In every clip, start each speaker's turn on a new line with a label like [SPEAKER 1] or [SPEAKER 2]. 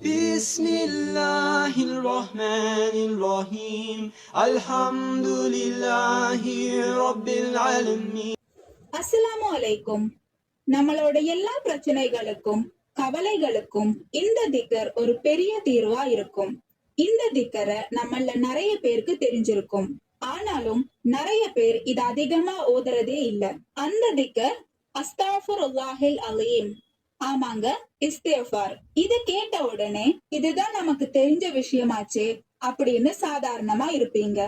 [SPEAKER 1] بسم الله الرحمن الرحيم الحمد لله رب العالمين.
[SPEAKER 2] அஸ்ஸலாமு அலைக்கும். நம்மளோட எல்லா பிரச்சனைகளுக்கும் கவலைகளுக்கும் இந்த திக்கர் ஒரு பெரிய தீர்வா இருக்கும். இந்த திக்கரை நம்மள நிறைய பேருக்கு தெரிஞ்சிருக்கும். ஆனாலும் நிறைய பேர் இது அதிகமா ஓதுறதே இல்ல. அந்த திக்கர் அஸ்தாஃபிருல்லாஹில் அலீம். ஆமாங்க, இஸ்திக்ஃபார். இது கேட்ட உடனே இதுதான் நமக்கு தெரிஞ்ச விஷயமாச்சே அப்படின்னு சாதாரணமா இருப்பீங்க.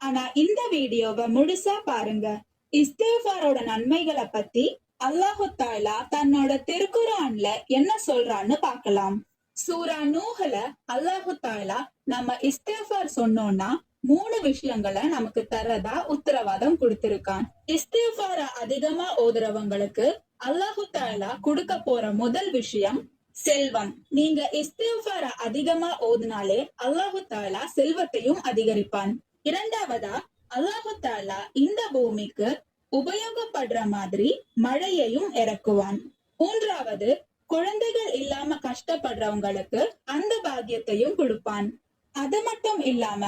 [SPEAKER 2] ஆனா இந்த வீடியோவை முழுசா பாருங்க. இஸ்திக்ஃபாரோட நன்மைகளை பத்தி அல்லாஹு தஆலா தன்னோட திருக்குர்ஆன்ல என்ன சொல்றான்னு பார்க்கலாம். சூரா நூஹ்ல அல்லாஹு தஆலா நம்ம இஸ்திக்ஃபார் சொன்னோம்னா 3 விஷயங்களை நமக்கு தரதா உத்தரவாதம் கொடுத்திருக்கான். இஸ்திக்ஃபார அதிகமா ஓதுறவங்களுக்கு அல்லாஹு தஆலா கொடுக்க போற முதல் விஷயம் செல்வம். நீங்க இஸ்திக்ஃபார அதிகமா ஓதுனாலே அல்லாஹு தஆலா செல்வத்தையும் அதிகரிப்பான். இரண்டாவதா அல்லாஹு தஆலா இந்த பூமிக்கு உபயோகப்படுற மாதிரி மழையையும் இறக்குவான். மூன்றாவது, குழந்தைகள் இல்லாம கஷ்டப்படுறவங்களுக்கு அந்த பாக்கியத்தையும் கொடுப்பான். அது மட்டும் இல்லாம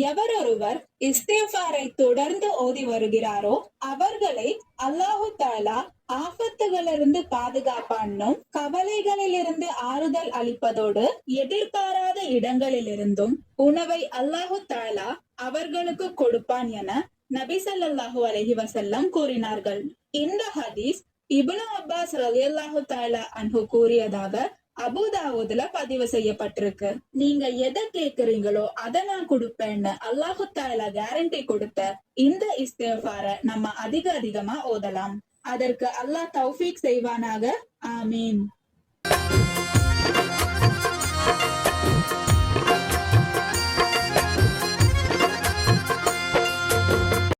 [SPEAKER 2] எவரொருவர் இஸ்திக்ஃபாரை தொடர்ந்து ஓதி வருகிறாரோ அவர்களை அல்லாஹு தஆலா ஆபத்துகளிலிருந்து பாதுகாப்பான்னும் கவலைகளிலிருந்து ஆறுதல் அளிப்பதோடு எதிர்பாராத இடங்களிலிருந்தும் உணவை அல்லாஹு தஆலா அவர்களுக்கு கொடுப்பான் என நபி ஸல்லல்லாஹு அலைஹி வஸல்லம் கூறினார்கள். இந்த ஹதீஸ் இப்னு அப்பாஸ் ரலியல்லாஹு தஆலா அன்ஹு கூறியதாக அபூதாவூதுல பதிவு செய்யப்பட்டிருக்கு. நீங்க எதை கேக்குறீங்களோ அதை நான் கொடுப்பேன்னு அல்லாஹு தஆலா கேரண்டி கொடுத்த இந்த இஸ்திக்ஃபார நம்ம அதிகமா ஓதலாம். அதற்கு அல்லாஹ் தௌஃபீக் செய்வானாக. ஆமீன்.